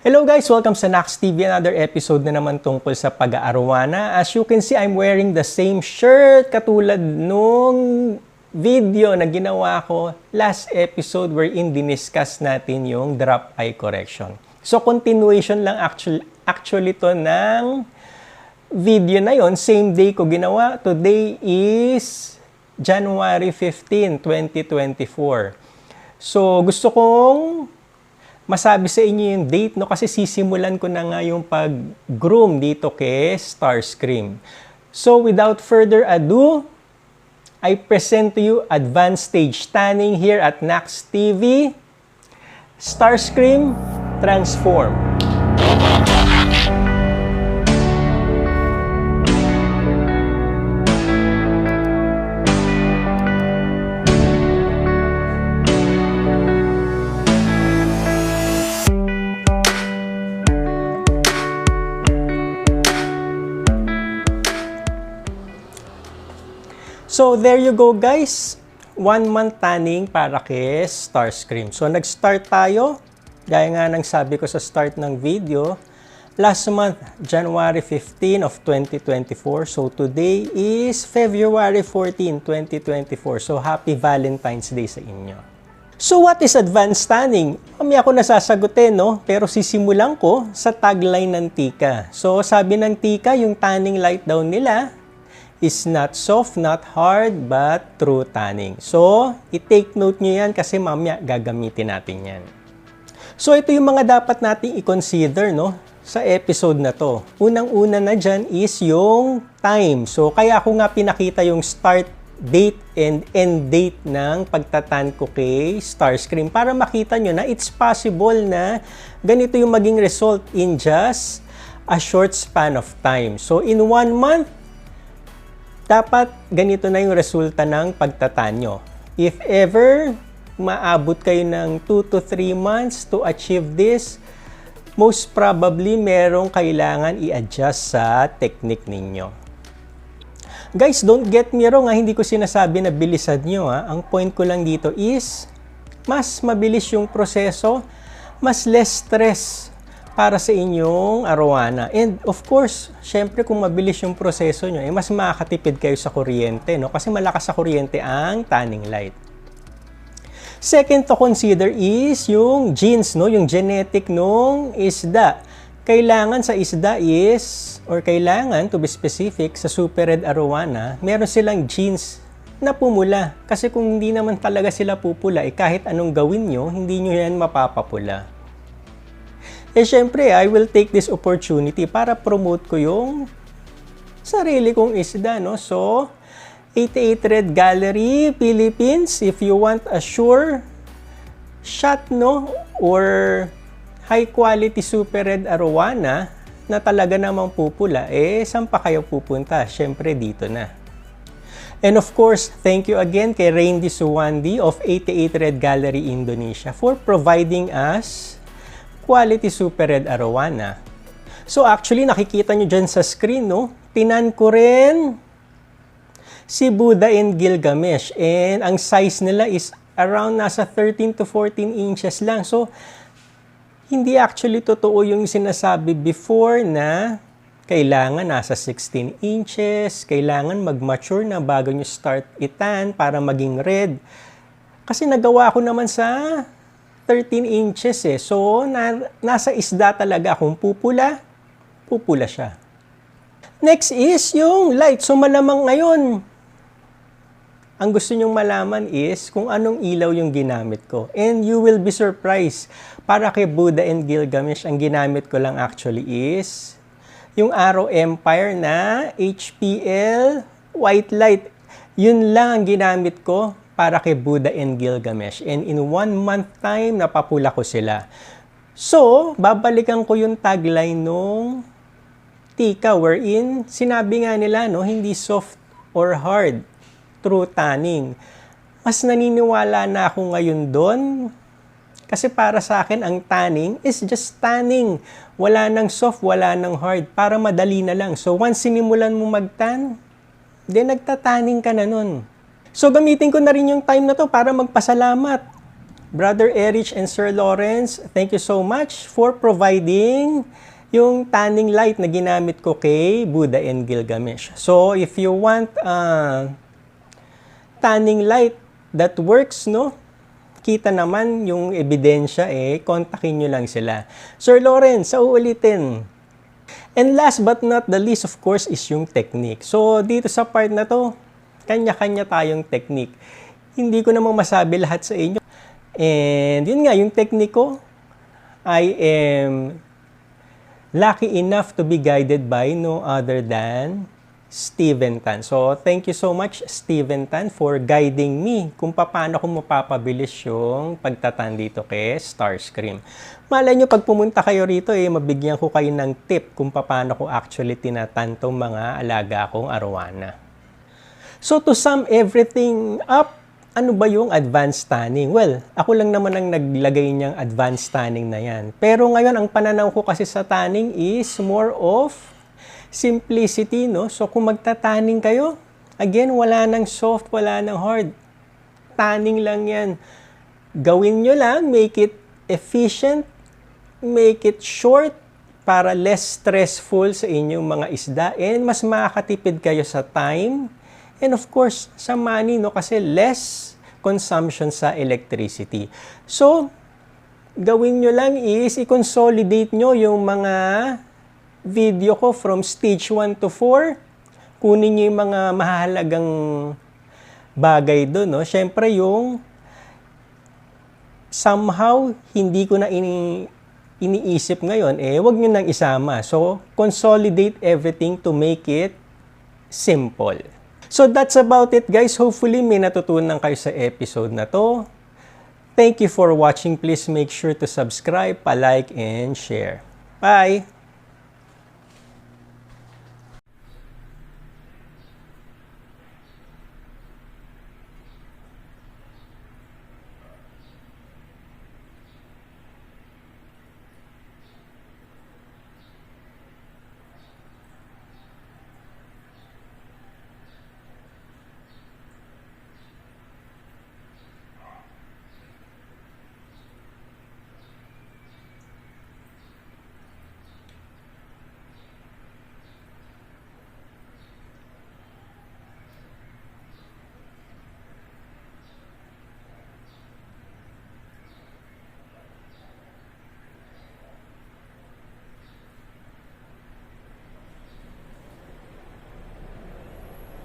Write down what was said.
Hello guys! Welcome sa Nax TV. Another episode na naman tungkol sa pag-aarawana. As you can see, I'm wearing the same shirt katulad nung video na ginawa ko last episode wherein diniscuss natin yung drop eye correction. So continuation lang actually to ng video na yon. Same day ko ginawa. Today is January 15, 2024. So gusto kong masabi sa inyo yung date, no? Kasi sisimulan ko na nga yung pag-groom dito kay Starscream. So, without further ado, I present to you advanced stage tanning here at Nax TV. Starscream Transform. So, there you go guys. 1 month tanning para kay Starscream. So, nag-start tayo. Gaya nga ng sabi ko sa start ng video. Last month, January 15 of 2024. So, today is February 14, 2024. So, happy Valentine's Day sa inyo. So, what is advanced tanning? Mamaya ako nasasagutin, no? Pero sisimulan ko sa tagline ng Tika. So, sabi ng Tika, yung tanning light daw nila is not soft, not hard, but true tanning. So, i-take note nyo yan kasi mamaya gagamitin natin yan. So, ito yung mga dapat nating i-consider, no, sa episode na to. Unang-una na dyan is yung time. So, kaya ako nga pinakita yung start date and end date ng pagtatan ko kay Starscream para makita nyo na it's possible na ganito yung maging result in just a short span of time. So, in 1 month, dapat ganito na yung resulta ng pagtatan nyo. If ever maabot kayo ng 2 to 3 months to achieve this, most probably merong kailangan i-adjust sa technique ninyo. Guys, don't get me wrong, hindi ko sinasabi na bilisan nyo. Ang point ko lang dito is, mas mabilis yung proseso, mas less stress para sa inyong arowana. And of course, syempre kung mabilis yung proseso nyo, mas makakatipid kayo sa kuryente, no? Kasi malakas sa kuryente ang tanning light. Second to consider is yung genes, no? Yung genetic nung isda. Kailangan sa isda is, or kailangan, to be specific, sa super red arowana, meron silang genes na pumula. Kasi kung hindi naman talaga sila pupula, kahit anong gawin nyo, hindi nyo yan mapapapula. Syempre, I will take this opportunity para promote ko yung sarili kong isda, no? So, 88 Red Gallery, Philippines, if you want a sure shot, no? Or high quality super red arowana na talaga namang pupula, saan pa kayo pupunta? Syempre, dito na. And of course, thank you again kay Randy Suwandi of 88 Red Gallery, Indonesia for providing us quality super red arowana. So actually, nakikita nyo dyan sa screen, no? Tinan ko rin si Buddha and Gilgamesh. And ang size nila is around nasa 13 to 14 inches lang. So, hindi actually totoo yung sinasabi before na kailangan nasa 16 inches, kailangan mag-mature na bago nyo start itan para maging red. Kasi nagawa ko naman sa 13 inches So, nasa isda talaga. Kung pupula siya. Next is yung light. So, malamang ngayon, ang gusto nyong malaman is kung anong ilaw yung ginamit ko. And you will be surprised. Para kay Buddha and Gilgamesh, ang ginamit ko lang actually is yung Arrow Empire na HPL white light. Yun lang ang ginamit ko para kay Buddha and Gilgamesh. And in 1 month time, napapula ko sila. So, babalikan ko yung tagline nung Tika wherein sinabi nga nila, no, hindi soft or hard, true tanning. Mas naniniwala na ako ngayon doon kasi para sa akin, ang tanning is just tanning. Wala nang soft, wala nang hard. Para madali na lang. So, once sinimulan mo magtan, nagtataning ka na nun. So, gamitin ko na rin yung time na to para magpasalamat Brother Erich and Sir Lawrence, thank you so much for providing yung tanning light na ginamit ko kay Buddha and Gilgamesh. So, if you want tanning light that works, no? Kita naman yung ebidensya, kontakin nyo lang sila. Sir Lawrence, uulitin. And last but not the least, of course, is yung technique. So, dito sa part na to, kanya-kanya tayong technique. Hindi ko namang masabi lahat sa inyo. And yun nga, yung technique ko, I am lucky enough to be guided by no other than Steven Tan. So, thank you so much, Steven Tan, for guiding me kung paano ko mapapabilis yung pagtatan dito kay Starscream. Malay nyo, pag pumunta kayo rito, mabigyan ko kayo ng tip kung paano ko actually tinatan tong mga alaga kong arwana. So, to sum everything up, ano ba yung advanced tanning? Well, ako lang naman ang naglagay niyang advanced tanning na yan. Pero ngayon, ang pananaw ko kasi sa tanning is more of simplicity, no? So, kung magta-tanning kayo, again, wala nang soft, wala nang hard. Tanning lang yan. Gawin nyo lang, make it efficient, make it short, para less stressful sa inyong mga isda, and mas makakatipid kayo sa time, and of course, sa money, no? Kasi less consumption sa electricity. So, gawin nyo lang is, i-consolidate nyo yung mga video ko from stage 1 to 4. Kunin nyo yung mga mahalagang bagay doon, no? Siyempre, yung somehow, hindi ko na iniisip ngayon, wag nyo nang isama. So, consolidate everything to make it simple. So, that's about it, guys. Hopefully, may natutunan kayo sa episode na to. Thank you for watching. Please make sure to subscribe, pa-like, and share. Bye!